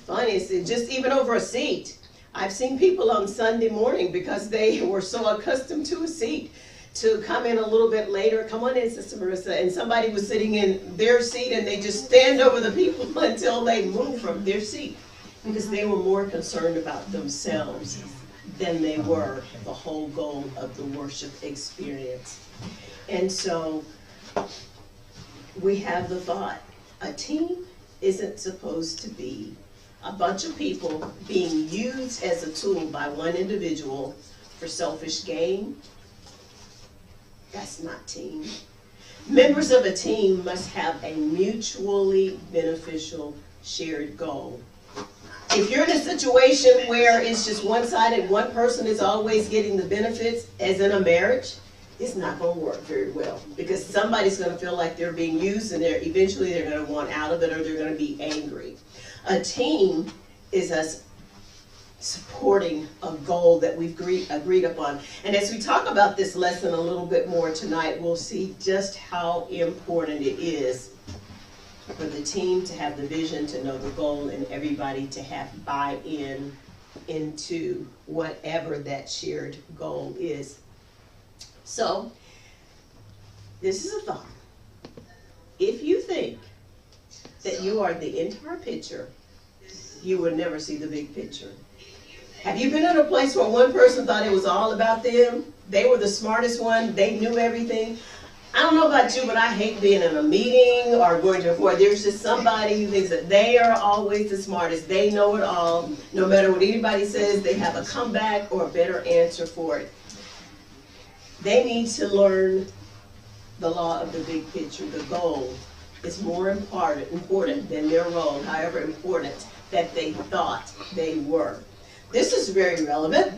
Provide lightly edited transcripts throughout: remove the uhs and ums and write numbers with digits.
funniest is just even over a seat. I've seen people on Sunday morning, because they were so accustomed to a seat, to come in a little bit later. Come on in, Sister Marissa. And somebody was sitting in their seat, and they just stand over the people until they move from their seat, because they were more concerned about themselves than they were the whole goal of the worship experience. And so we have the thought, a team isn't supposed to be a bunch of people being used as a tool by one individual for selfish gain. That's not team. Members of a team must have a mutually beneficial shared goal. If you're in a situation where it's just one-sided, one person is always getting the benefits, as in a marriage, it's not going to work very well, because somebody's going to feel like they're being used, and eventually they're going to want out of it, or they're going to be angry. A team is us supporting a goal that we've agreed upon. And as we talk about this lesson a little bit more tonight, we'll see just how important it is for the team to have the vision, to know the goal, and everybody to have buy-in into whatever that shared goal is. So, this is a thought. If you think that you are the entire picture, you will never see the big picture. Have you been in a place where one person thought it was all about them? They were the smartest one, they knew everything. I don't know about you, but I hate being in a meeting or going to where there's just somebody who thinks that they are always the smartest. They know it all. No matter what anybody says, they have a comeback or a better answer for it. They need to learn the law of the big picture. The goal is more important than their role, however important that they thought they were. This is very relevant.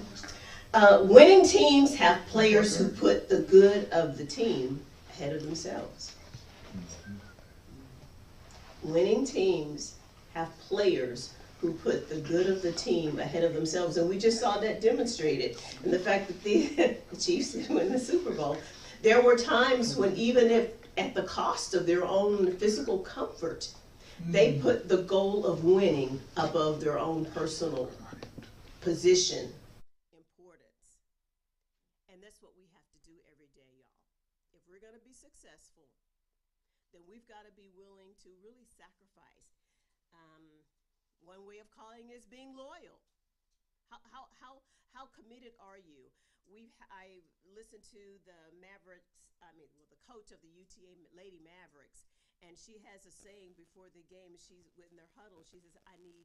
Winning teams have players who put the good of the team ahead of themselves. Winning teams have players who put the good of the team ahead of themselves, and we just saw that demonstrated in the fact that the Chiefs did win the Super Bowl. There were times when, even if at the cost of their own physical comfort, they put the goal of winning above their own personal position. Importance. And that's what we have to do every day, y'all. If we're going to be successful, then we've got to be willing to really sacrifice. One way of calling is being loyal. How committed are you? I listened to the the coach of the UTA Lady Mavericks, and she has a saying before the game. She's in their huddle. She says, "I need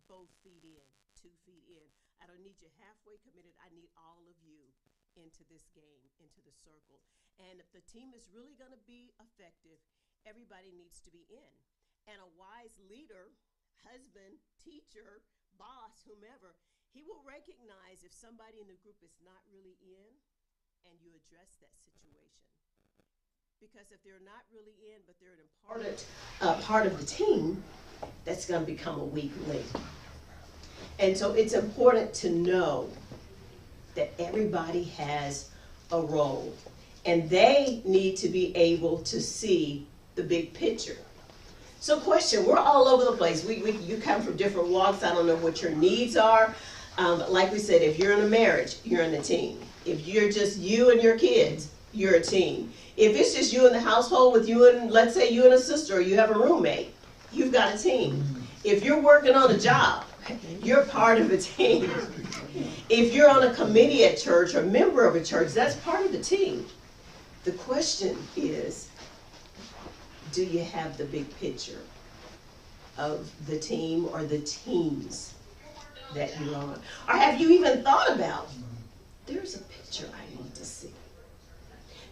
both feet in, 2 feet in. I don't need you halfway committed. I need all of you into this game, into the circle." And if the team is really going to be effective, everybody needs to be in. And a wise leader, husband, teacher, boss, whomever, he will recognize if somebody in the group is not really in, and you address that situation. Because if they're not really in, but they're an important part of the team, that's going to become a weak link. And so it's important to know that everybody has a role, and they need to be able to see the big picture. So question, we're all over the place. You come from different walks. I don't know what your needs are. But like we said, if you're in a marriage, you're in a team. If you're just you and your kids, you're a team. If it's just you in the household with you and, let's say, you and a sister, or you have a roommate, you've got a team. If you're working on a job, you're part of a team. If you're on a committee at church or a member of a church, that's part of the team. The question is, do you have the big picture of the team or the teams that you're on? Or have you even thought about, there's a picture I need to see?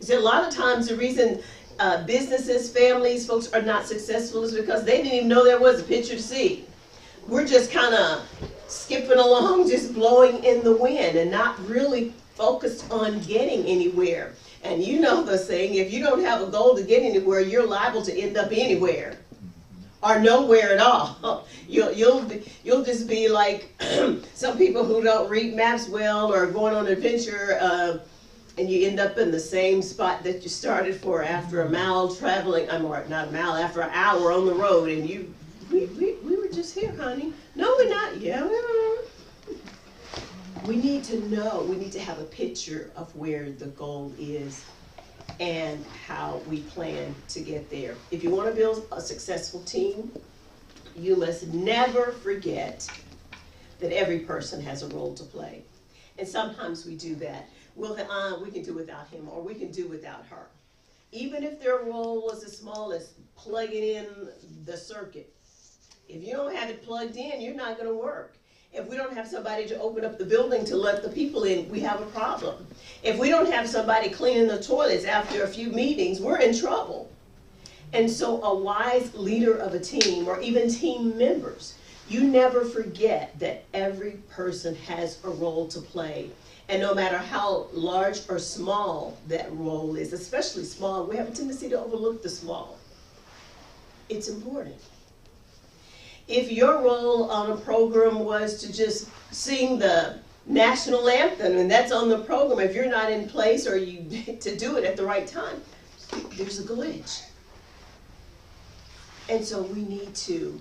See, a lot of times the reason businesses, families, folks are not successful is because they didn't even know there was a picture to see. We're just kind of skipping along, just blowing in the wind and not really focused on getting anywhere. And you know the saying, if you don't have a goal to get anywhere, you're liable to end up anywhere or nowhere at all. You'll just be like some people who don't read maps well or going on an adventure, and you end up in the same spot that you started for after a mile traveling, not a mile, after an hour on the road, and you We were just here, honey. No, we're not. Yeah, we are. We need to know, we need to have a picture of where the goal is and how we plan to get there. If you want to build a successful team, you must never forget that every person has a role to play. And sometimes we do that. We can do without him, or we can do without her. Even if their role was as small as plugging in the circuit. If you don't have it plugged in, you're not going to work. If we don't have somebody to open up the building to let the people in, we have a problem. If we don't have somebody cleaning the toilets after a few meetings, we're in trouble. And so a wise leader of a team, or even team members, you never forget that every person has a role to play. And no matter how large or small that role is, especially small, we have a tendency to overlook the small. It's important. If your role on a program was to just sing the national anthem, and that's on the program, if you're not in place or you to do it at the right time, there's a glitch. And so we need to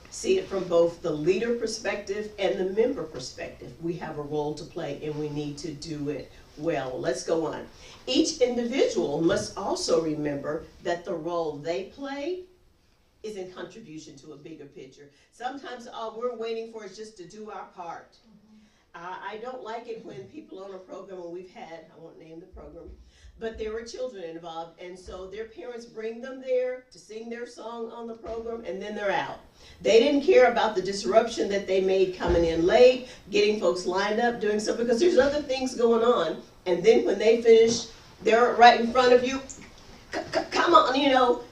see it from both the leader perspective and the member perspective. We have a role to play and we need to do it well. Let's go on. Each individual must also remember that the role they play is in contribution to a bigger picture. Sometimes all we're waiting for is just to do our part. I don't like it when people on a program, and we've had, I won't name the program, but there were children involved, and so their parents bring them there to sing their song on the program, and then they're out. They didn't care about the disruption that they made coming in late, getting folks lined up, doing stuff, because there's other things going on. And then when they finish, they're right in front of you. Come on, you know,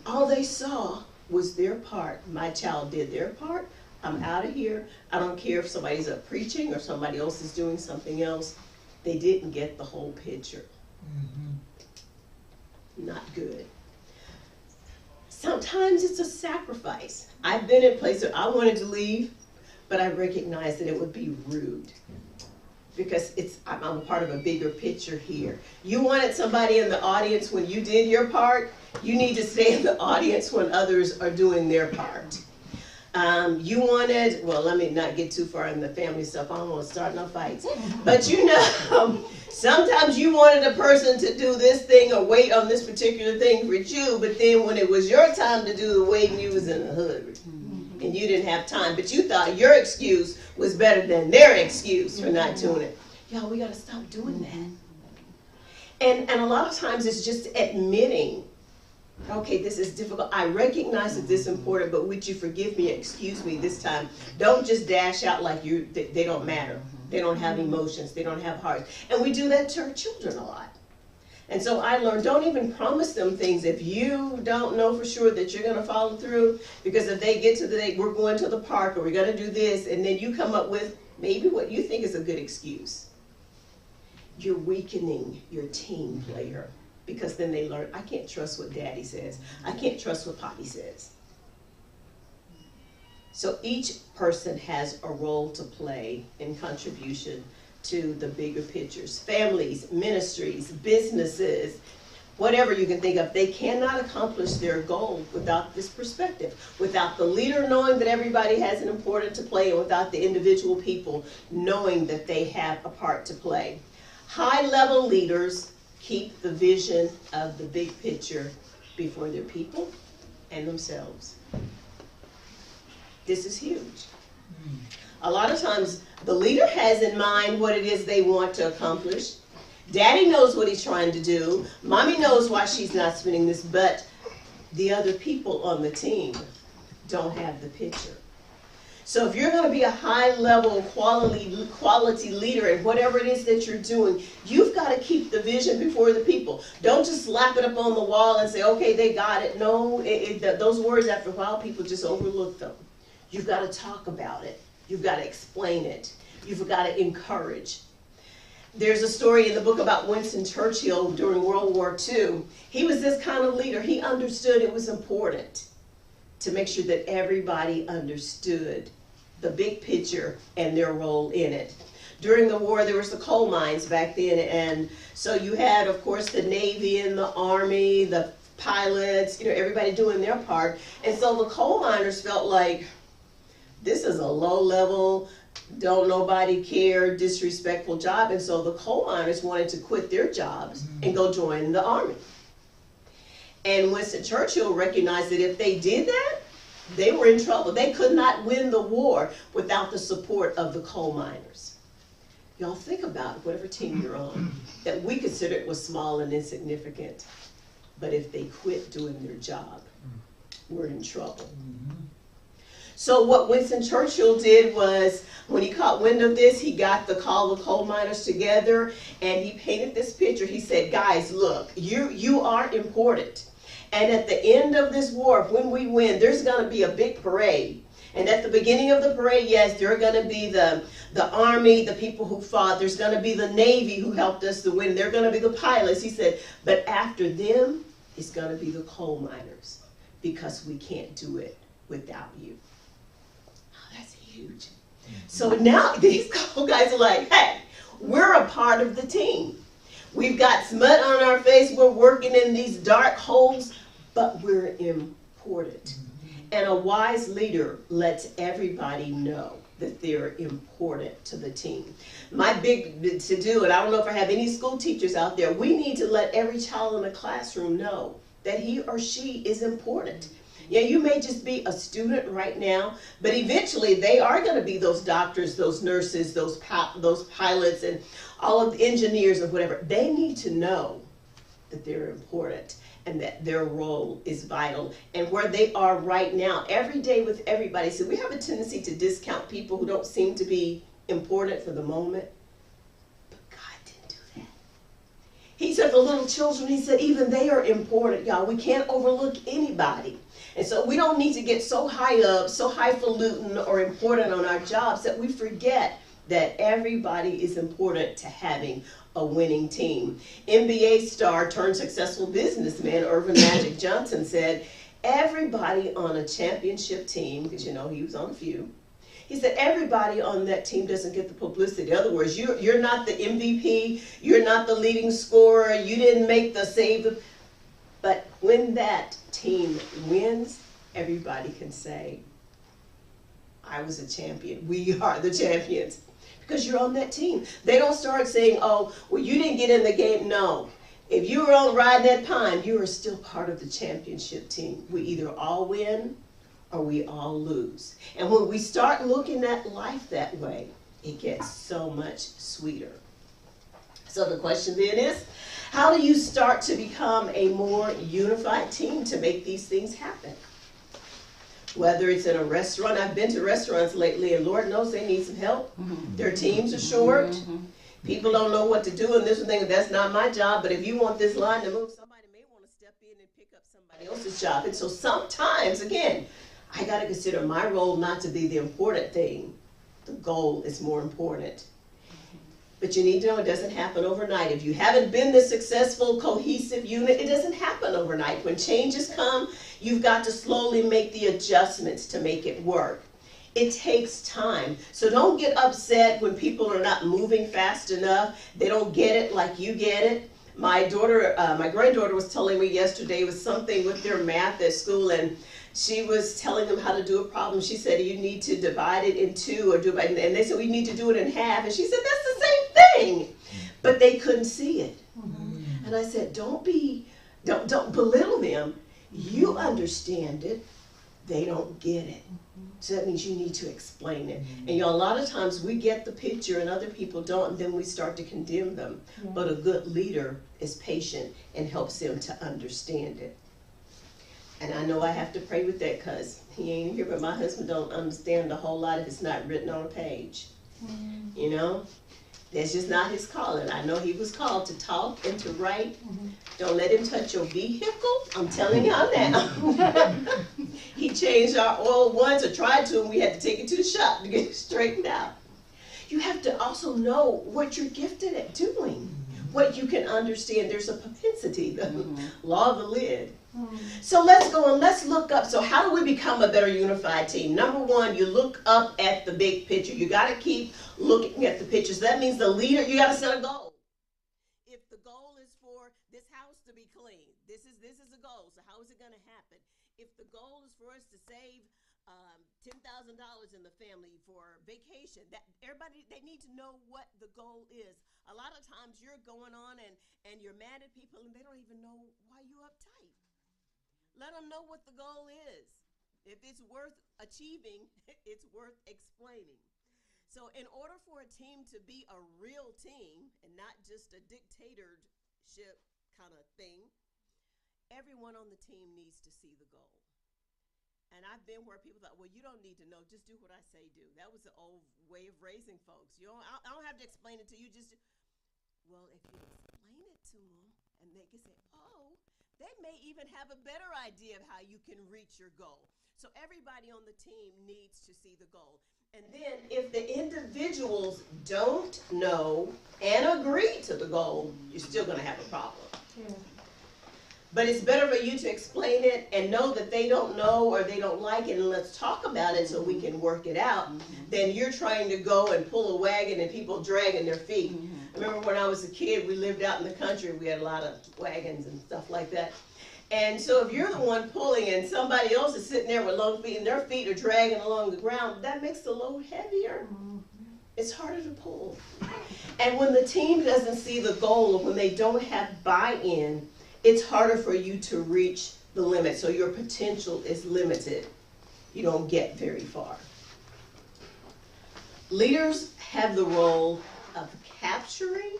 all they saw was their part. My child did their part. I'm out of here. I don't care if somebody's up preaching or somebody else is doing something else. They didn't get the whole picture. Not good. Sometimes it's a sacrifice. I've been in places where I wanted to leave, but I recognized that it would be rude because I'm a part of a bigger picture here. You wanted somebody in the audience when you did your part. You need to stay in the audience when others are doing their part. You wanted, well, let me not get too far in the family stuff. I don't want to start no fights. But you know, sometimes you wanted a person to do this thing or wait on this particular thing for you, but then when it was your time to do the waiting, you was in a hurry. And you didn't have time. But you thought your excuse was better than their excuse for not doing it. Y'all, we got to stop doing that. And a lot of times it's just admitting, okay, this is difficult. I recognize that this is important, but would you forgive me, excuse me this time? Don't just dash out like they don't matter. They don't have emotions. They don't have hearts. And we do that to our children a lot. And so I learned, don't even promise them things if you don't know for sure that you're going to follow through. Because if they get to the day, we're going to the park or we're going to do this, and then you come up with maybe what you think is a good excuse, you're weakening your team player. Because then they learn, I can't trust what daddy says. I can't trust what Poppy says. So each person has a role to play in contribution to the bigger pictures. Families, ministries, businesses, whatever you can think of, they cannot accomplish their goal without this perspective. Without the leader knowing that everybody has an important to play, and without the individual people knowing that they have a part to play. High-level leaders keep the vision of the big picture before their people and themselves. This is huge. A lot of times, the leader has in mind what it is they want to accomplish. Daddy knows what he's trying to do. Mommy knows why she's not spending this, but the other people on the team don't have the picture. So if you're going to be a high-level quality leader in whatever it is that you're doing, you've got to keep the vision before the people. Don't just slap it up on the wall and say, okay, they got it. No, those words, after a while, people just overlook them. You've got to talk about it. You've got to explain it. You've got to encourage. There's a story in the book about Winston Churchill during World War II. He was this kind of leader. He understood it was important to make sure that everybody understood the big picture and their role in it. During the war, there was the coal mines back then, and so you had, of course, the Navy and the Army, the pilots, everybody doing their part. And so the coal miners felt like this is a low level, don't nobody care, disrespectful job. And so the coal miners wanted to quit their jobs and go join the army. And Winston Churchill recognized that if they did that, they were in trouble. They could not win the war without the support of the coal miners. Y'all think about whatever team you're on, that we consider it was small and insignificant. But if they quit doing their job, we're in trouble. So what Winston Churchill did was, when he caught wind of this, he got the coal miners together, and he painted this picture. He said, guys, look, you are important. And at the end of this war, when we win, there's going to be a big parade. And at the beginning of the parade, yes, there are going to be the army, the people who fought. There's going to be the Navy who helped us to win. They're going to be the pilots. He said, but after them, it's going to be the coal miners, because we can't do it without you. Oh, that's huge. So now these coal guys are like, hey, we're a part of the team. We've got smut on our face. We're working in these dark holes, but we're important. And a wise leader lets everybody know that they're important to the team. My big to-do, and I don't know if I have any school teachers out there, we need to let every child in the classroom know that he or she is important. Yeah, you may just be a student right now, but eventually they are going to be those doctors, those nurses, those pilots, and all of the engineers or whatever. They need to know that they're important and that their role is vital. And where they are right now, every day with everybody. So we have a tendency to discount people who don't seem to be important for the moment. But God didn't do that. He said the little children, he said, even they are important, y'all. We can't overlook anybody. And so we don't need to get so high up, so highfalutin or important on our jobs that we forget that everybody is important to having a winning team. NBA star turned successful businessman Irvin Magic Johnson said, everybody on a championship team, because he was on a few, he said everybody on that team doesn't get the publicity. In other words, you're not the MVP, you're not the leading scorer, you didn't make the save. But when that team wins, everybody can say, I was a champion. We are the champions. Because you're on that team. They don't start saying, oh, well, you didn't get in the game. No. If you were on riding that pine, you are still part of the championship team. We either all win or we all lose. And when we start looking at life that way, it gets so much sweeter. So the question then is, how do you start to become a more unified team to make these things happen? Whether it's in a restaurant, I've been to restaurants lately, and Lord knows they need some help. Their teams are short. People don't know what to do, and this thing, that's not my job, but if you want this line to move, somebody may want to step in and pick up somebody else's job. And so sometimes, again, I got to consider my role not to be the important thing. The goal is more important. But you need to know it doesn't happen overnight. If you haven't been the successful, cohesive unit, it doesn't happen overnight. When changes come, you've got to slowly make the adjustments to make it work. It takes time. So don't get upset when people are not moving fast enough. They don't get it like you get it. My granddaughter was telling me yesterday was something with their math at school, and she was telling them how to do a problem. She said, you need to divide it in two, or and they said, we need to do it in half. And she said, that's the same thing. But they couldn't see it. And I said, don't belittle them. You understand it. They don't get it. So that means you need to explain it. And a lot of times we get the picture and other people don't, and then we start to condemn them. But a good leader is patient and helps them to understand it. And I know I have to pray with that, because he ain't here, but my husband don't understand a whole lot if it's not written on a page. That's just not his calling. I know he was called to talk and to write. Don't let him touch your vehicle. I'm telling y'all now. He changed our oil once, or tried to, and we had to take it to the shop to get it straightened out. You have to also know what you're gifted at doing, what you can understand. There's a propensity, the law of the lid. So let's go and let's look up. So how do we become a better unified team? Number one, you look up at the big picture. You got to keep looking at the pictures. That means the leader, you got to set a goal. If the goal is for this house to be clean, this is a goal. if the goal is for us to save $10,000 in the family for vacation, that everybody, they need to know what the goal is. A lot of times you're going on and you're mad at people and they don't even know why you're uptight. Let them know what the goal is. If it's worth achieving, it's worth explaining. So in order for a team to be a real team and not just a dictatorship kind of thing, everyone on the team needs to see the goal. And I've been where people thought, well, you don't need to know, just do what I say do. That was the old way of raising folks. You don't, I don't have to explain it to you, just, well, if you explain it to them and they can say, oh, they may even have a better idea of how you can reach your goal. So everybody on the team needs to see the goal. And then if the individuals don't know and agree to the goal, you're still going to have a problem. Yeah. But it's better for you to explain it and know that they don't know or they don't like it, and let's talk about it so we can work it out, than you're trying to go and pull a wagon and people dragging their feet. I remember when I was a kid, we lived out in the country. We had a lot of wagons and stuff like that. And so if you're the one pulling and somebody else is sitting there with long feet and their feet are dragging along the ground, that makes the load heavier. It's harder to pull. And when the team doesn't see the goal, when they don't have buy-in, it's harder for you to reach the limit. So your potential is limited. You don't get very far. Leaders have the role of capturing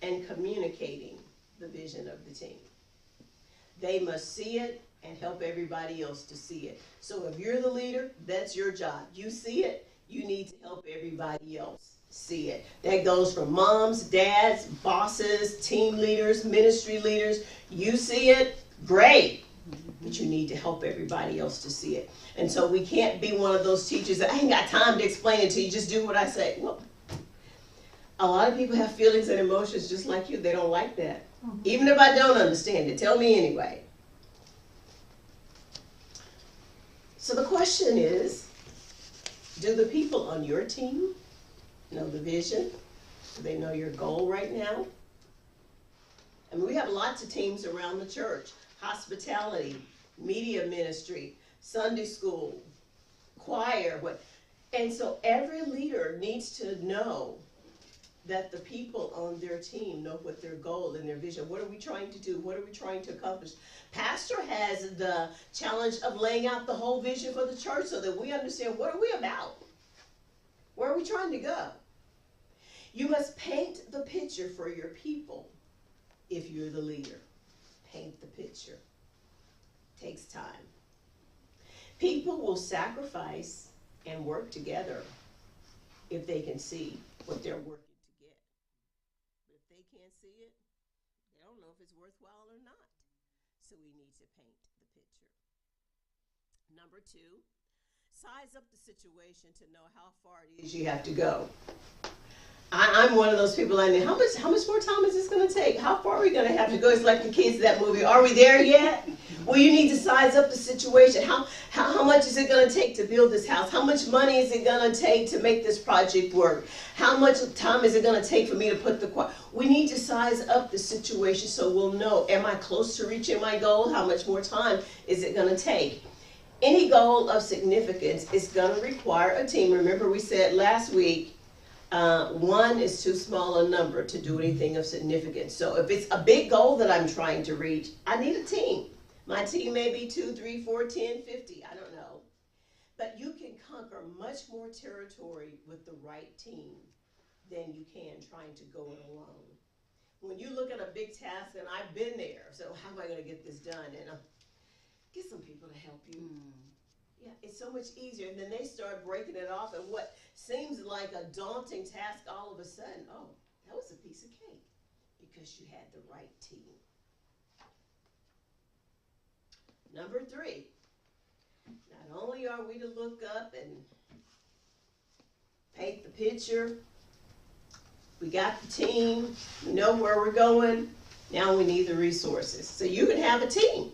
and communicating the vision of the team. They must see it and help everybody else to see it. So if you're the leader, that's your job. You see it, you need to help everybody else see it. That goes from moms, dads, bosses, team leaders, ministry leaders. You see it, great, but you need to help everybody else to see it. And so we can't be one of those teachers that I ain't got time to explain it to you, just do what I say. Well, a lot of people have feelings and emotions just like you. They don't like that. Even if I don't understand it, tell me anyway. So the question is, do the people on your team know the vision? Do they know your goal right now? I mean, we have lots of teams around the church: hospitality, media ministry, Sunday school, choir. And so every leader needs to know that the people on their team know what their goal and their vision. What are we trying to do? What are we trying to accomplish? Pastor has the challenge of laying out the whole vision for the church so that we understand, what are we about? Where are we trying to go? You must paint the picture for your people if you're the leader. Paint the picture. Takes time. People will sacrifice and work together if they can see what they're working to get. But if they can't see it, they don't know if it's worthwhile or not. So we need to paint the picture. Number 2, size up the situation to know how far it is you have to go. I'm one of those people, I mean, how much more time is this going to take? How far are we going to have to go? It's like the kids in that movie. Are we there yet? Well, you need to size up the situation. How much is it going to take to build this house? How much money is it going to take to make this project work? How much time is it going to take for me to put the... We need to size up the situation so we'll know, am I close to reaching my goal? How much more time is it going to take? Any goal of significance is going to require a team. Remember, we said last week, 1 is too small a number to do anything of significance. So if it's a big goal that I'm trying to reach, I need a team. My team may be 2, 3, 4, 10, 50, I don't know. But you can conquer much more territory with the right team than you can trying to go it alone. When you look at a big task, and I've been there, so how am I going to get this done? And get some people to help you. Yeah, it's so much easier. And then they start breaking it off, and what seems like a daunting task, all of a sudden, oh, that was a piece of cake because you had the right team. Number 3, not only are we to look up and paint the picture, we got the team, we know where we're going, now we need the resources. So you can have a team.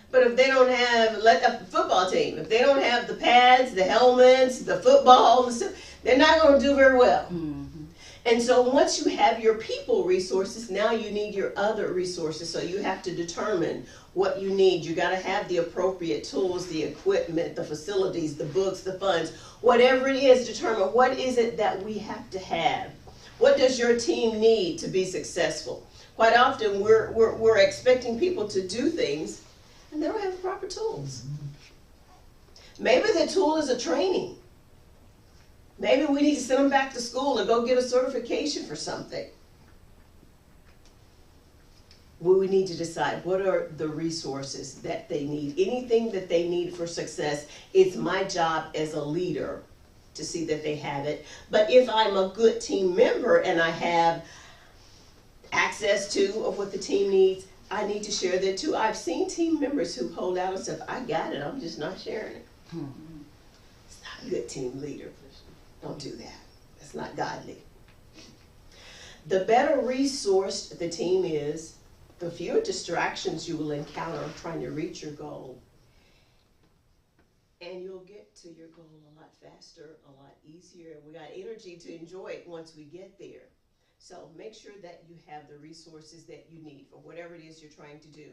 But if they don't have, like a football team, if they don't have the pads, the helmets, the football, the stuff, they're not going to do very well. And And so once you have your people resources, now you need your other resources. So you have to determine what you need. You got to have the appropriate tools, the equipment, the facilities, the books, the funds, whatever it is, determine what is it that we have to have. What does your team need to be successful? Quite often we're expecting people to do things and they don't have the proper tools. Maybe the tool is a training. Maybe we need to send them back to school and go get a certification for something. We need to decide what are the resources that they need. Anything that they need for success, it's my job as a leader to see that they have it. But if I'm a good team member and I have access to of what the team needs, I need to share that too. I've seen team members who hold out and say, I got it, I'm just not sharing it. It's not a good team leader. Don't do that. That's not godly. The better resourced the team is, the fewer distractions you will encounter trying to reach your goal. And you'll get to your goal a lot faster, a lot easier, and we got energy to enjoy it once we get there. So make sure that you have the resources that you need for whatever it is you're trying to do.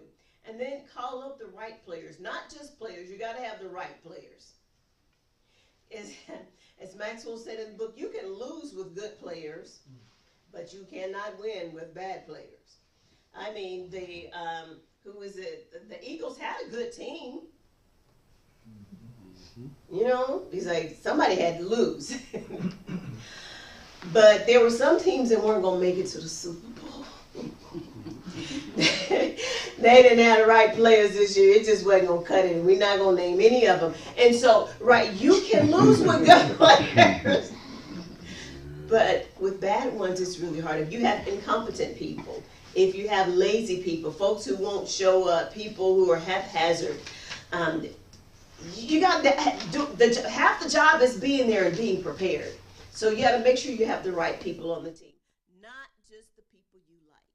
And then call up the right players, not just players, you got to have the right players. As Maxwell said in the book, you can lose with good players, but you cannot win with bad players. I mean, who is it? The Eagles had a good team. You know, he's like, somebody had to lose. But there were some teams that weren't going to make it to the Super Bowl. They didn't have the right players this year. It just wasn't going to cut it. We're not going to name any of them. And so, right, you can lose with good players. But with bad ones, it's really hard. If you have incompetent people, if you have lazy people, folks who won't show up, people who are haphazard, you got half the job is being there and being prepared. So you got to make sure you have the right people on the team, not just the people you like.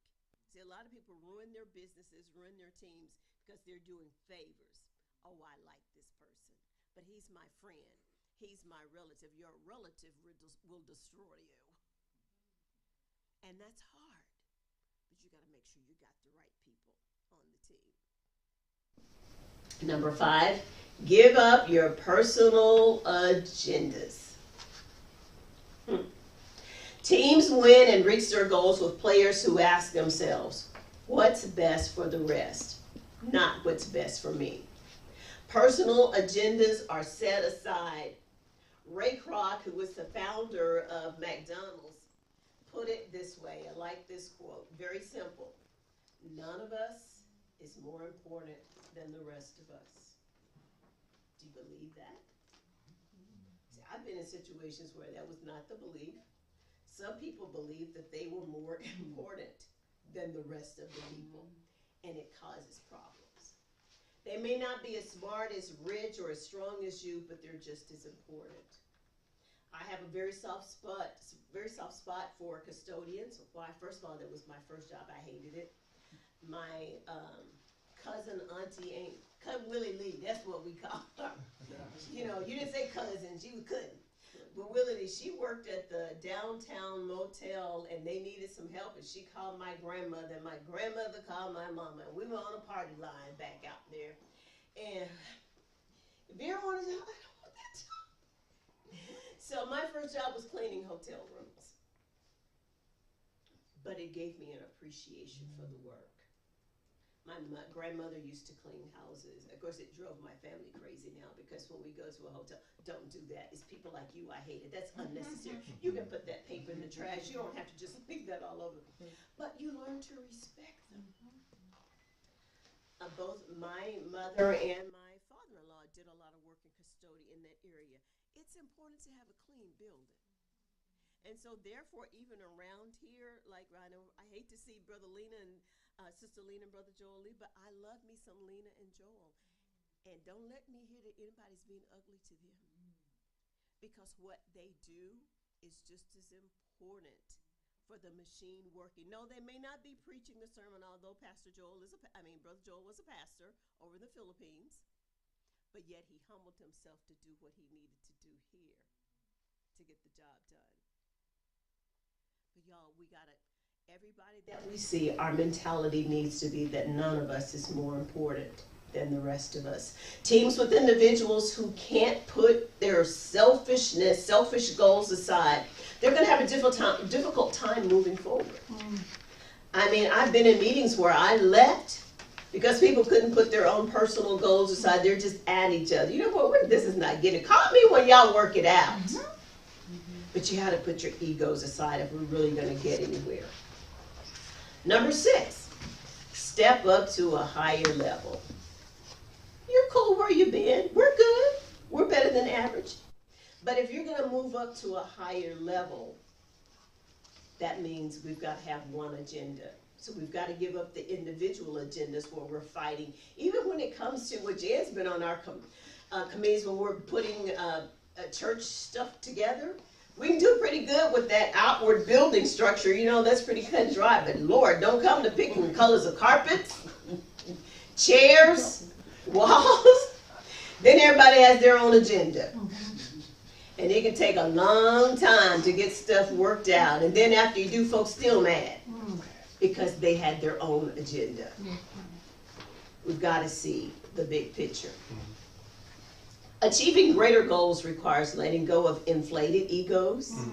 See, a lot of people ruin their businesses, ruin their teams because they're doing favors. Oh, I like this person, but he's my friend. He's my relative. Your relative will destroy you. And that's hard. But you got to make sure you got the right people on the team. Number 5, give up your personal agendas. Teams win and reach their goals with players who ask themselves, what's best for the rest, not what's best for me. Personal agendas are set aside. Ray Kroc, who was the founder of McDonald's, put it this way. I like this quote. Very simple. None of us is more important than the rest of us. Do you believe that? See, I've been in situations where that was not the belief. Some people believe that they were more important than the rest of the people, and it causes problems. They may not be as smart, as rich, or as strong as you, but they're just as important. I have a very soft spot for custodians. Why? First of all, that was my first job. I hated it. My cousin, auntie, Cousin Willie Lee, that's what we call her. You know, you didn't say cousin, she couldn't. But Willie, she worked at the downtown motel and they needed some help and she called my grandmother and my grandmother called my mama and we were on a party line back out there. And if you ever wanted to, I don't want that job. So my first job was cleaning hotel rooms. But it gave me an appreciation for the work. My grandmother used to clean houses. Of course, it drove my family crazy now because when we go to a hotel, don't do that. It's people like you, I hate it. That's unnecessary. You can put that paper in the trash. You don't have to just leave that all over. But you learn to respect them. Both my mother and my father-in-law did a lot of work in custody in that area. It's important to have a clean building. And so therefore, even around here, like I know, I hate to see Brother Lena and Sister Lena and Brother Joel leave, but I love me some Lena and Joel. And don't let me hear that anybody's being ugly to them. Because what they do is just as important for the machine working. No, they may not be preaching the sermon, although Brother Joel was a pastor over in the Philippines. But yet he humbled himself to do what he needed to do here to get the job done. y'all, everybody that we see, our mentality needs to be that none of us is more important than the rest of us. Teams with individuals who can't put their selfish goals aside, they're going to have a difficult time moving forward. I mean, I've been in meetings where I left because people couldn't put their own personal goals aside. They're just at each other. You know what? This is not getting. Call me when y'all work it out. But you got to put your egos aside if we're really going to get anywhere. Number 6, step up to a higher level. You're cool where you've been. We're good. We're better than average. But if you're going to move up to a higher level, that means we've got to have one agenda. So we've got to give up the individual agendas where we're fighting. Even when it comes to, what Jan's been on our committees when we're putting church stuff together, we can do pretty good with that outward building structure. You know, that's pretty cut and dry. But Lord, don't come to picking colors of carpets, chairs, walls. Then everybody has their own agenda. And it can take a long time to get stuff worked out. And then after you do, folks still mad because they had their own agenda. We've got to see the big picture. Achieving greater goals requires letting go of inflated egos.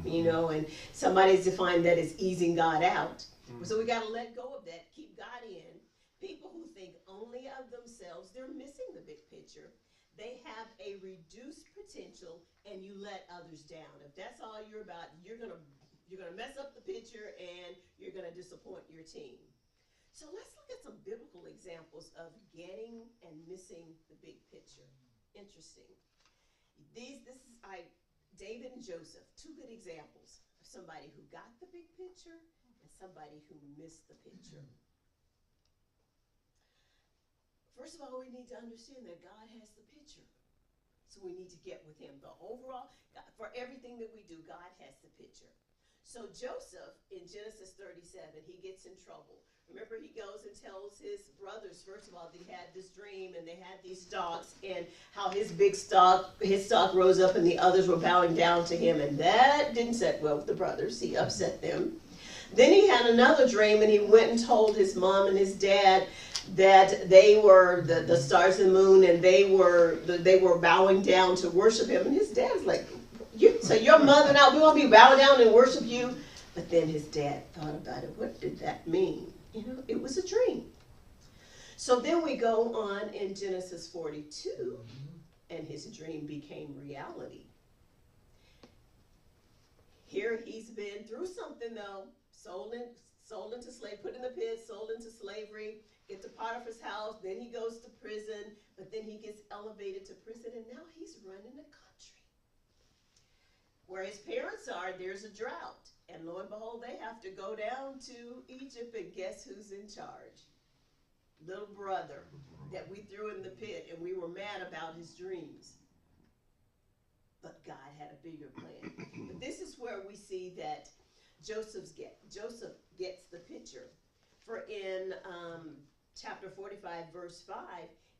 You know, and somebody's defined that as easing God out. So we got to let go of that, keep God in. People who think only of themselves, they're missing the big picture. They have a reduced potential, and you let others down. If that's all you're about, you're gonna mess up the picture, and you're gonna disappoint your team. So let's look at some biblical examples of getting and missing the big picture. Interesting. David and Joseph, 2 good examples of somebody who got the big picture and somebody who missed the picture. First of all, we need to understand that God has the picture. So we need to get with him. The overall, for everything that we do, God has the picture. So Joseph, in Genesis 37, he gets in trouble. Remember, he goes and tells his brothers, first of all, that he had this dream and they had these stalks, and how his stalk rose up and the others were bowing down to him. And that didn't set well with the brothers. He upset them. Then he had another dream, and he went and told his mom and his dad that they were the stars and moon, and they were bowing down to worship him. And his dad's like, so your mother and I, we want to be bowing down and worship you? But then his dad thought about it. What did that mean? You know, it was a dream. So then we go on in Genesis 42, and his dream became reality. Here he's been through something, though. Sold into slavery, put in the pit, sold into slavery, get to Potiphar's house, then he goes to prison, but then he gets elevated to prison, and now he's running the country. Where his parents are, there's a drought, and lo and behold, they have to go down to Egypt, and guess who's in charge? Little brother that we threw in the pit, and we were mad about his dreams. But God had a bigger plan. But this is where we see that Joseph gets the picture. For in chapter 45, verse 5,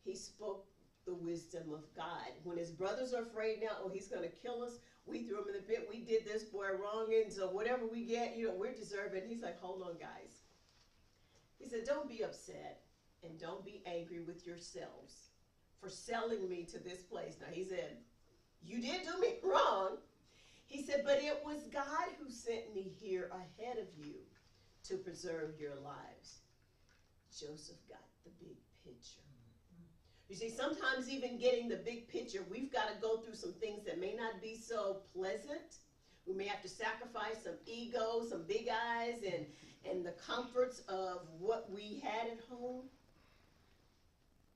he spoke the wisdom of God. When his brothers are afraid now, oh, he's going to kill us, we threw him in the pit, we did this boy wrong, and so whatever we get, you know, we're deserving. He's like, hold on, guys. He said, don't be upset, and don't be angry with yourselves for selling me to this place. Now, he said, you did do me wrong. He said, but it was God who sent me here ahead of you to preserve your lives. Joseph got the big picture. You see, sometimes even getting the big picture, we've got to go through some things that may not be so pleasant. We may have to sacrifice some ego, some big eyes, and the comforts of what we had at home.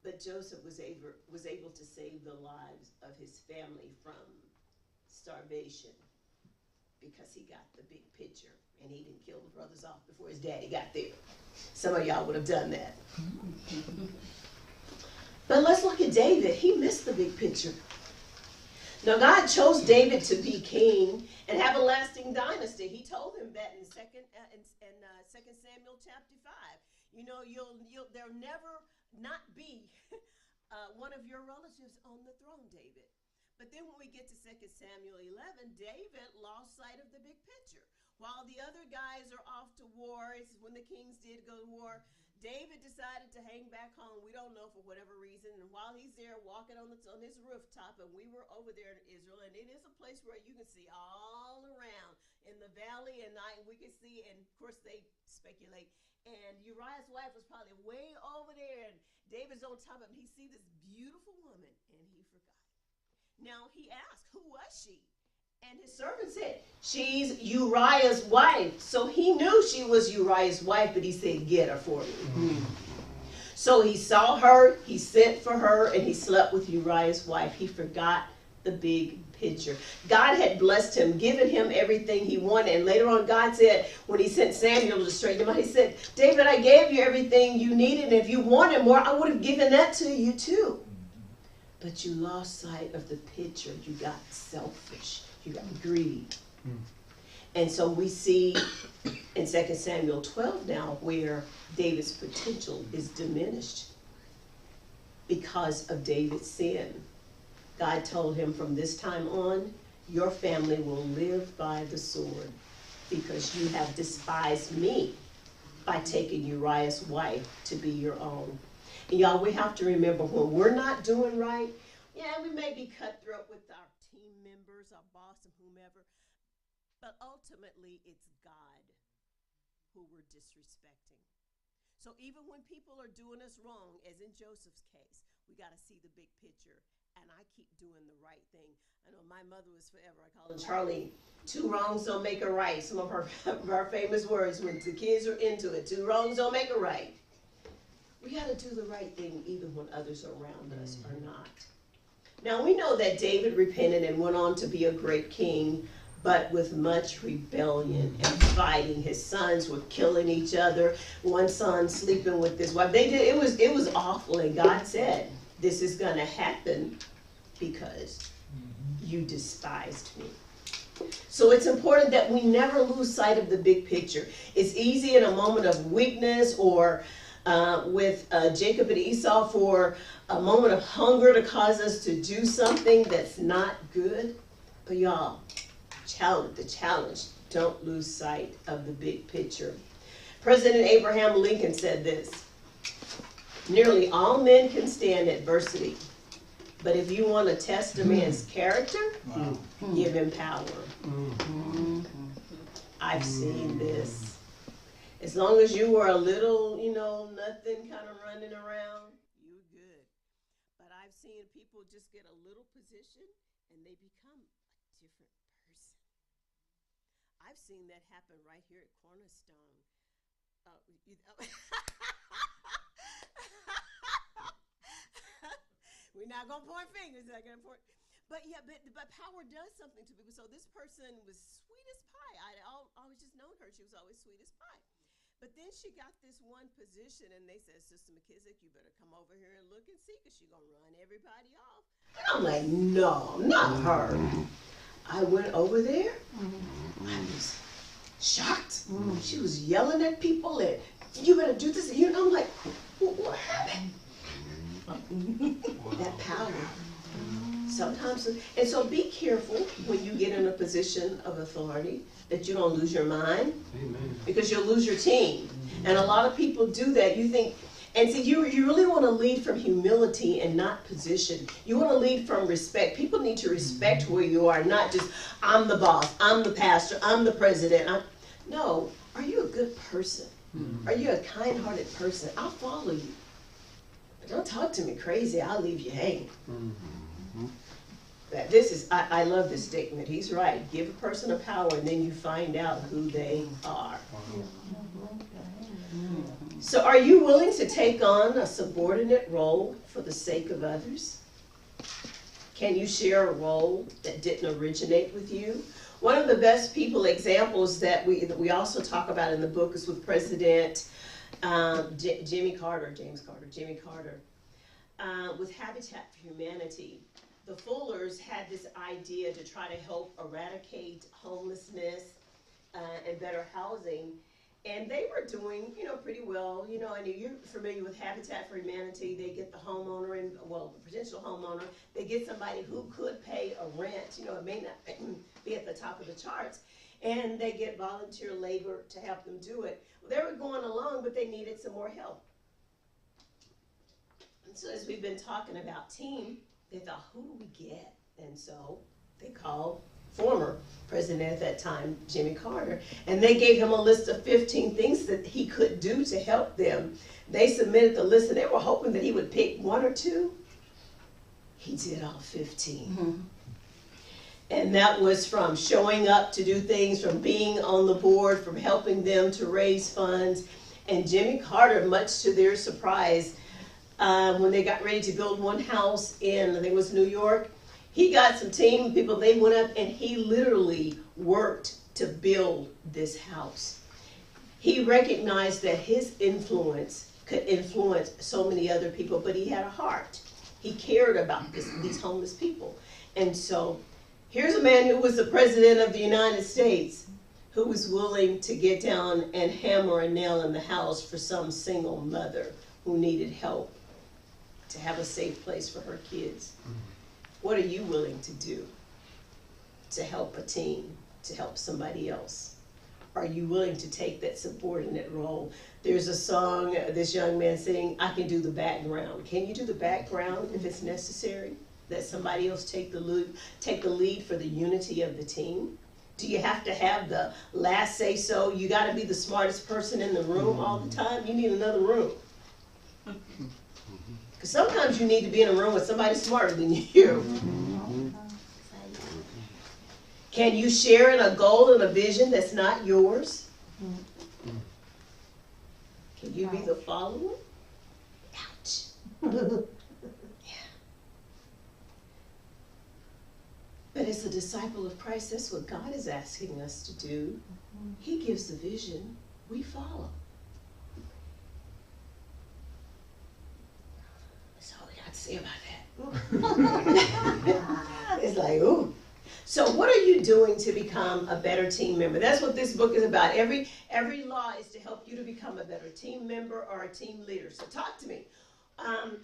But Joseph was able to save the lives of his family from starvation because he got the big picture, and he didn't kill the brothers off before his daddy got there. Some of y'all would have done that. But let's look at David. He missed the big picture. Now, God chose David to be king and have a lasting dynasty. He told him that in 2 Samuel chapter 5. You know, there'll never not be one of your relatives on the throne, David. But then when we get to 2 Samuel 11, David lost sight of the big picture. While the other guys are off to war, it's when the kings did go to war, David decided to hang back home. We don't know for whatever reason. And while he's there walking on his rooftop, and we were over there in Israel, and it is a place where you can see all around in the valley, and we can see, and of course they speculate. And Uriah's wife was probably way over there, and David's on top of him. He sees this beautiful woman, and he forgot. Now he asked, who was she? And his servant said, she's Uriah's wife. So he knew she was Uriah's wife, but he said, get her for me. So he saw her, he sent for her, and he slept with Uriah's wife. He forgot the big picture. God had blessed him, given him everything he wanted. And later on, God said, when he sent Samuel to straighten him out, he said, David, I gave you everything you needed. And if you wanted more, I would have given that to you too. But you lost sight of the picture. You got selfish. You got greedy. And so we see in 2 Samuel 12 now where David's potential is diminished because of David's sin. God told him from this time on, your family will live by the sword because you have despised me by taking Uriah's wife to be your own. And y'all, we have to remember when we're not doing right, yeah, we may be cutthroat with our team members, our boss, and whomever, but ultimately it's God who we're disrespecting. So even when people are doing us wrong, as in Joseph's case, we got to see the big picture, and I keep doing the right thing. I know my mother was forever, I call her Charlie, 2 wrongs don't make a right. Some of her famous words when the kids are into it, 2 wrongs don't make a right. We got to do the right thing even when others around us are not. Now we know that David repented and went on to be a great king, but with much rebellion and fighting. His sons were killing each other. One son sleeping with his wife. It was awful, and God said, this is going to happen because you despised me. So it's important that we never lose sight of the big picture. It's easy in a moment of weakness or with Jacob and Esau for a moment of hunger to cause us to do something that's not good. But y'all, the challenge, don't lose sight of the big picture. President Abraham Lincoln said this, nearly all men can stand adversity, but if you want to test a man's character, give him power. I've seen this. As long as you were a little, nothing kind of running around, you're good. But I've seen people just get a little position and they become a different person. I've seen that happen right here at Cornerstone. We're not going to point fingers. But yeah, but power does something to people. So this person was sweet as pie. I always just known her. She was always sweet as pie. But then she got this one position, and they said, Sister McKissick, you better come over here and look and see, because she's going to run everybody off. And I'm like, no, not her. I went over there. I was shocked. She was yelling at people, and you better do this. And I'm like, what happened? That power. Sometimes, and so be careful when you get in a position of authority that you don't lose your mind. Amen. Because you'll lose your team. And a lot of people do that. You think, and see, you really want to lead from humility and not position. You want to lead from respect. People need to respect where you are, not just, I'm the boss, I'm the pastor, I'm the president. No, are you a good person? Are you a kind-hearted person? I'll follow you. But don't talk to me crazy, I'll leave you hanging. I love this statement. He's right. Give a person a power and then you find out who they are. So are you willing to take on a subordinate role for the sake of others? Can you share a role that didn't originate with you? One of the best examples that we also talk about in the book is with President Jimmy Carter, with Habitat for Humanity. The Fullers had this idea to try to help eradicate homelessness and better housing. And they were doing, pretty well, and you're familiar with Habitat for Humanity. They get the homeowner, the potential homeowner, they get somebody who could pay a rent, it may not be at the top of the charts. and they get volunteer labor to help them do it. Well, they were going along, but they needed some more help. And so as we've been talking about team, they thought, who do we get? And so they called former president at that time, Jimmy Carter, and they gave him a list of 15 things that he could do to help them. They submitted the list, and they were hoping that he would pick one or two. He did all 15. Mm-hmm. And that was from showing up to do things, from being on the board, from helping them to raise funds. And Jimmy Carter, much to their surprise, when they got ready to build one house in, I think it was New York, he got some team people, they went up and he literally worked to build this house. He recognized that his influence could influence so many other people, but he had a heart. He cared about these homeless people. And so here's a man who was the president of the United States who was willing to get down and hammer a nail in the house for some single mother who needed help to have a safe place for her kids. What are you willing to do to help a team, to help somebody else? Are you willing to take that subordinate role? There's a song this young man singing, I can do the background. Can you do the background if it's necessary? Let somebody else take the lead for the unity of the team? Do you have to have the last say so? You got to be the smartest person in the room all the time? You need another room. Because sometimes you need to be in a room with somebody smarter than you. Can you share in a goal and a vision that's not yours? Can you be the follower? Ouch. Yeah. But as a disciple of Christ, that's what God is asking us to do. He gives the vision, we follow. That's all we got to say about that. It's like, ooh. So what are you doing to become a better team member? That's what this book is about. Every law is to help you to become a better team member or a team leader. So talk to me.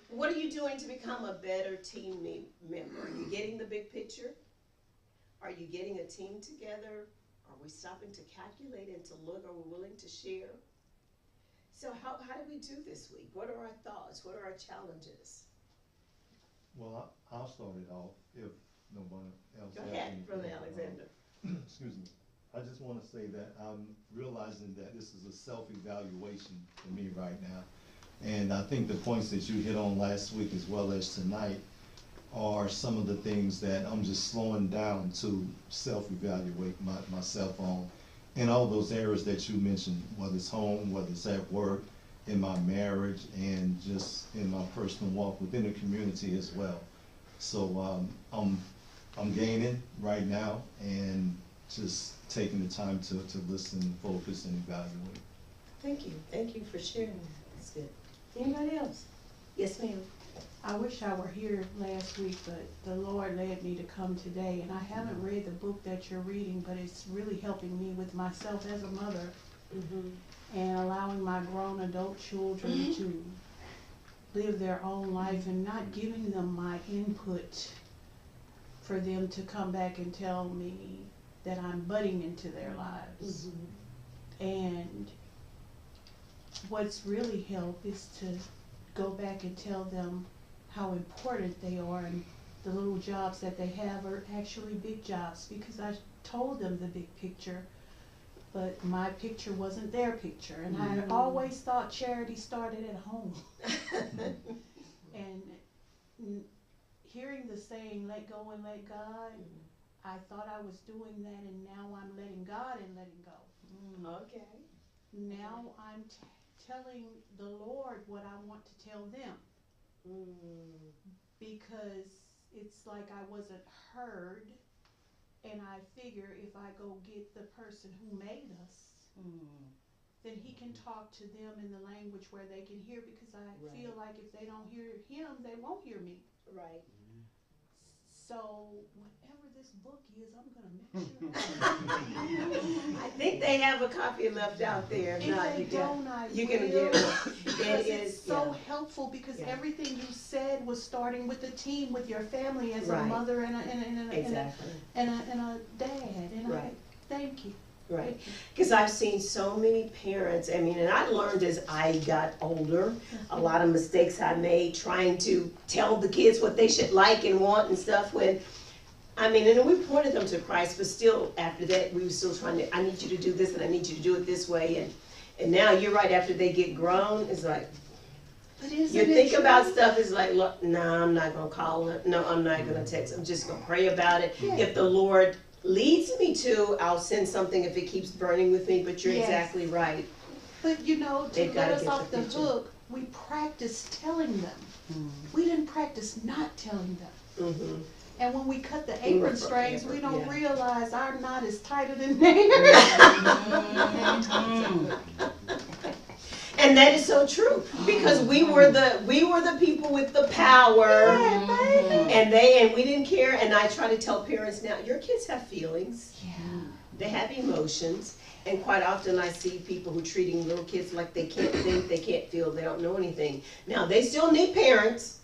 What are you doing to become a better team member? Are you getting the big picture? Are you getting a team together? Are we stopping to calculate and to look? Are we willing to share? So how do we do this week? What are our thoughts? What are our challenges? Well, I'll start it off if no one else. Go ahead, Brother Alexander. Excuse me. I just want to say that I'm realizing that this is a self-evaluation for me right now. And I think the points that you hit on last week as well as tonight are some of the things that I'm just slowing down to self-evaluate myself on. In all those areas that you mentioned, whether it's home, whether it's at work, in my marriage, and just in my personal walk within the community as well. So I'm gaining right now and just taking the time to listen, focus, and evaluate. Thank you. Thank you for sharing that. That's good. Anybody else? Yes, ma'am. I wish I were here last week, but the Lord led me to come today. And I haven't read the book that you're reading, but it's really helping me with myself as a mother and allowing my grown adult children to live their own life and not giving them my input for them to come back and tell me that I'm butting into their lives. And what's really helped is to go back and tell them how important they are, and the little jobs that they have are actually big jobs, because I told them the big picture, but my picture wasn't their picture. And I always thought charity started at home. And hearing the saying, let go and let God, I thought I was doing that, and now I'm letting God and letting go. Okay. Now I'm telling the Lord what I want to tell them. Because it's like I wasn't heard, and I figure if I go get the person who made us, then he can talk to them in the language where they can hear, because I feel like if they don't hear him, they won't hear me. Right. So whatever this book is, I'm going to make sure. I think they have a copy left out there. If they don't, I you can will. get it. Because it's so helpful, because everything you said was starting with the team, with your family as a mother and a dad. And I thank you. Right, because I've seen so many parents, I mean, and I learned as I got older, a lot of mistakes I made trying to tell the kids what they should like and want and stuff when, I mean, and we pointed them to Christ, but still after that, we were still trying to, I need you to do this and I need you to do it this way, and now you're right, after they get grown, it's like, But isn't you it think true? about stuff, it's like, look, no, I'm not gonna call it, no, I'm not gonna text, I'm just gonna pray about it. Yeah. If the Lord leads me to, I'll send something if it keeps burning with me, but you're Yes. exactly right. But you know, to They've let gotta us get off the the picture. hook, we practice telling them. We didn't practice not telling them. Mhm. And when we cut the We were apron strings, we don't yeah. realize our knot is tighter than theirs. And that is so true, because we were the people with the power, and we didn't care, and I try to tell parents now, your kids have feelings. Yeah. They have emotions, and quite often I see people who treating little kids like they can't think, they can't feel, they don't know anything. Now, they still need parents,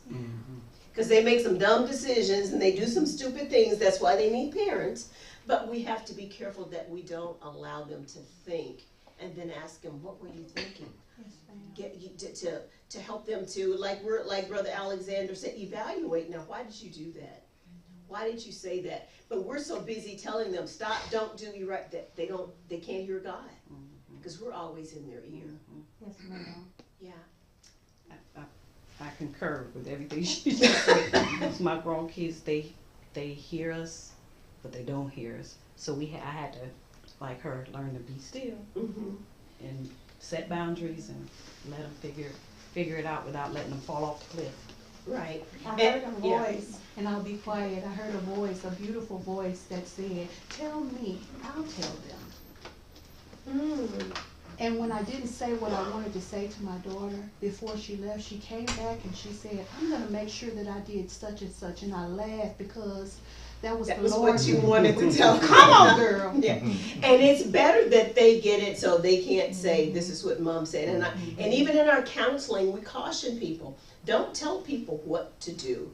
because they make some dumb decisions and they do some stupid things, that's why they need parents. But we have to be careful that we don't allow them to think, and then ask them, what were you thinking? Yes, ma'am. Get you to help them to, like Brother Alexander said, evaluate. Now, why did you do that? Why did you say that? But we're so busy telling them, stop, don't do, you right, that they can't hear God, because we're always in their ear. Yes, ma'am. Yeah. I concur with everything she just said. Because my grown kids, they hear us, but they don't hear us. So I had to, like her, learn to be still Mhm. and set boundaries and let them figure it out without letting them fall off the cliff. Right. I heard And- a yeah. voice, and I'll be quiet, I heard a voice, a beautiful voice that said, tell me, I'll tell them. Mm. And when I didn't say what I wanted to say to my daughter before she left, she came back and she said, I'm gonna make sure that I did such and such, and I laughed because that was That the was Lord. what you wanted to tell. Come on, girl. Yeah, and it's better that they get it so they can't say, this is what Mom said. And even in our counseling, we caution people, don't tell people what to do.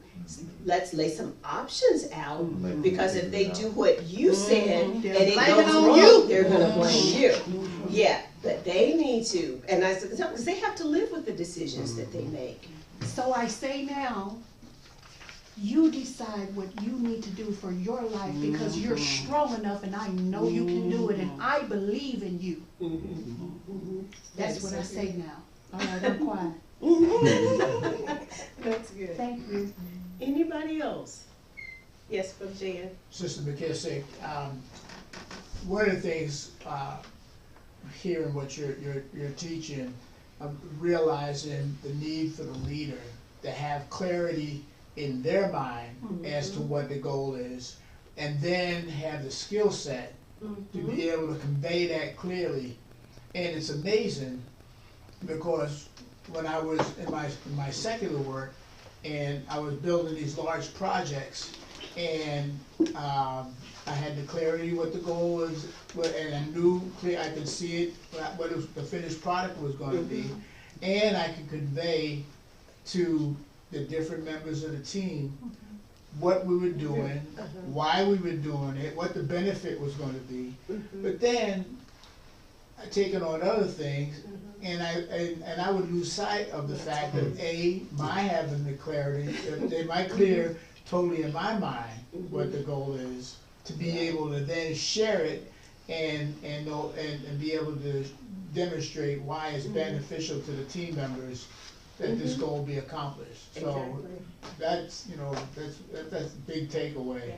Let's lay some options out, because if they do what you said and it Blame it goes on wrong, you. they're gonna blame you. Yeah, but they need to, and I said, because they have to live with the decisions that they make. So I say now, you decide what you need to do for your life because you're strong enough and I know you can do it and I believe in you. That's what I say now. All right, I'm quiet. That's good. Thank you. Anybody else? Yes, Brother Jan. Sister McKissick, one of the things, hearing what you're teaching, I'm realizing the need for the leader to have clarity in their mind as to what the goal is, and then have the skill set to be able to convey that clearly. And it's amazing because when I was in my secular work and I was building these large projects, and I had the clarity what the goal was, and I knew I could see it, what the finished product was going to be, and I could convey to the different members of the team what we were doing, why we were doing it, what the benefit was going to be. But then I taken on other things, and I would lose sight of the fact that my having the clarity, they might clear totally in my mind what the goal is, to be able to then share it and be able to demonstrate why it's beneficial to the team members that this goal be accomplished. So that's a big takeaway.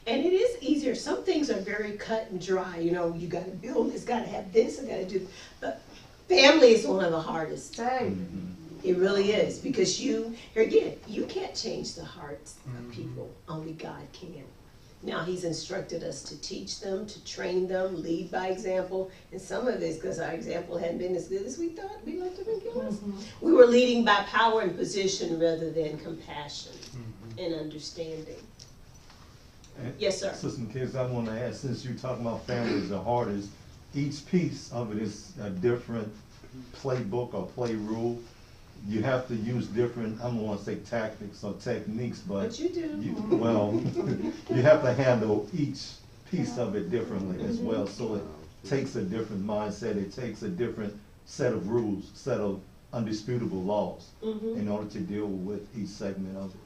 And it is easier. Some things are very cut and dry. You know, you got to build this, got to have this, I got to do. But family is one of the hardest. Say, It really is, because here again, you can't change the hearts of people. Only God can. Now, He's instructed us to teach them, to train them, lead by example. And some of this, because our example hadn't been as good as we thought, we loved to be good. We were leading by power and position rather than compassion and understanding. Yes, sir. Sister McKissick, I want to ask, since you're talking about family is the hardest, each piece of it is a different playbook or play rule. You have to use different, I don't want to say tactics or techniques, but you do. Well, you have to handle each piece of it differently as well. So takes a different mindset. It takes a different set of rules, set of undisputable laws in order to deal with each segment of it.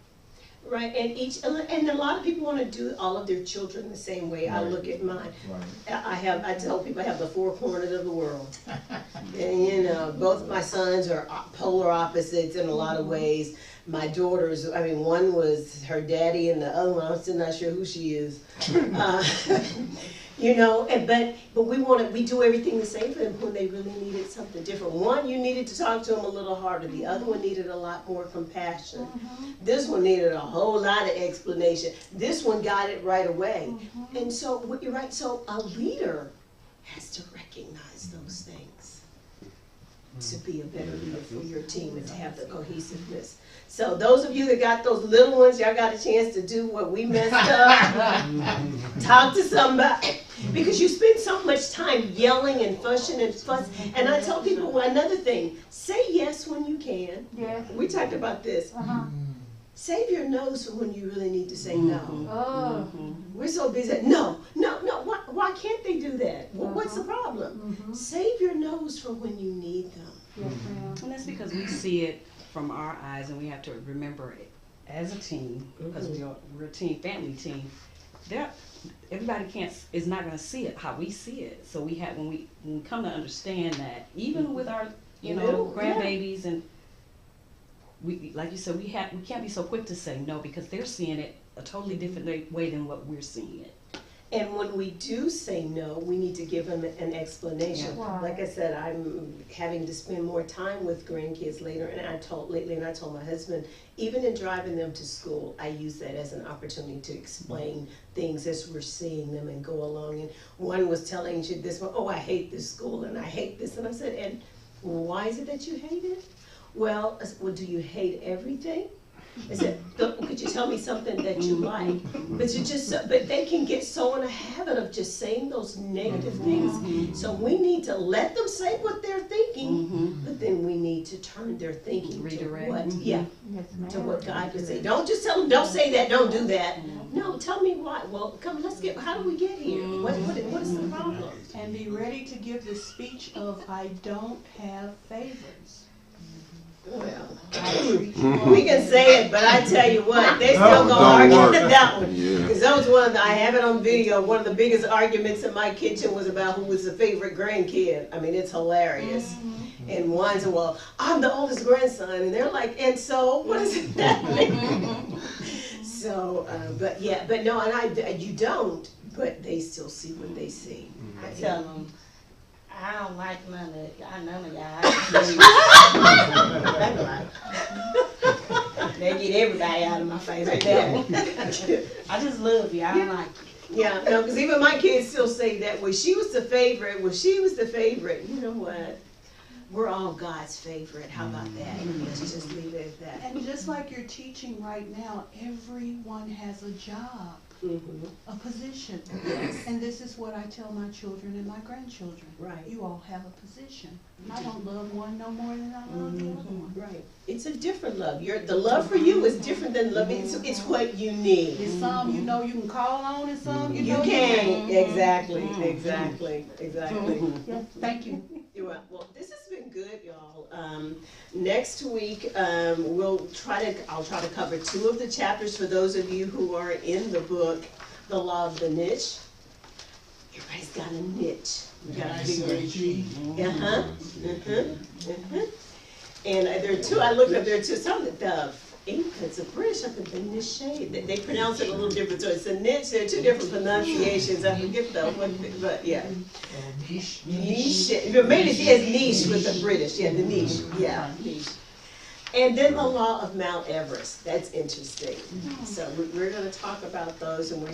Right, and a lot of people want to do all of their children the same way. I Right. look at mine. Right. I tell people I have the four corners of the world. And you know, both my sons are polar opposites in a lot of ways. My daughters, I mean, one was her daddy and the other one, I'm still not sure who she is. You know, but we do everything the same for them when they really needed something different. One, you needed to talk to them a little harder. The other one needed a lot more compassion. This one needed a whole lot of explanation. This one got it right away. And so, you're right, so a leader has to recognize those things to be a better leader for your team and to have the cohesiveness. So those of you that got those little ones, y'all got a chance to do what we messed up. Talk to somebody. Because you spend so much time yelling and fussing and fuss. And I tell people another thing, say yes when you can. Yeah. We talked about this. Save your nose for when you really need to say no. Oh. We're so busy. No. Why can't they do that? What's the problem? Save your nose for when you need them. Yes, ma'am. And that's because we see it from our eyes, and we have to remember it as a team, because we're a team, family team. Everybody is not going to see it how we see it. So we have when we come to understand that, even with our grandbabies, and we, like you said, we can't be so quick to say no, because they're seeing it a totally different way than what we're seeing it. And when we do say no, we need to give them an explanation. Yeah. Like I said, I'm having to spend more time with grandkids later, and I told my husband, even in driving them to school, I use that as an opportunity to explain things as we're seeing them and go along. And one was telling this one, oh, I hate this school and I hate this. And I said, and why is it that you hate it? Well, I said, well, do you hate everything? I said, could you tell me something that you like? But they can get so in a habit of just saying those negative things. So we need to let them say what they're thinking, but then we need to turn their thinking Redirect. to what, Yes, to ma'am. what God can say. Don't just tell them, don't say that, don't do that. No, tell me why. Well, come, how do we get here? What is the problem? And be ready to give the speech of, I don't have favorites. Well, I treat you we can say it, but I tell you what, they still gonna argue that one. Because that was I have it on video, one of the biggest arguments in my kitchen was about who was the favorite grandkid. I mean, it's hilarious. And one said, well, I'm the oldest grandson. And they're like, and so, what does that mean? So, but no, and you don't, but they still see what they see. I tell them, I don't like none of y'all. That's right. They get everybody out of my face. I just love you. I don't like you. Yeah, no, because even my kids still say that, well, she was the favorite. Well, she was the favorite. You know what? We're all God's favorite. How about that? Let's just leave it at that. And just like you're teaching right now, everyone has a job, a position. And this is what I tell my children and my grandchildren. Right. You all have a position. I don't love one no more than I love the other one. Right. It's a different love. The love for you is different than love. It's what you need. There's some you know you can call on, and some you You know can. you Exactly. Yes, thank you. You're right. Well, this has been good, y'all. Next week, I'll try to cover 2 of the chapters for those of you who are in the book, The Law of the Niche. Everybody's got a niche. You got to figure And there are 2. I looked up. There are 2. Some it's a British. I think the niche. They pronounce it a little different. So it's a niche. There are 2 different pronunciations. I forget but yeah. Niche. Niche. Maybe it says niche with the British. Yeah, the niche. Yeah, niche. And then the law of Mount Everest. That's interesting. So we're going to talk about those, and we're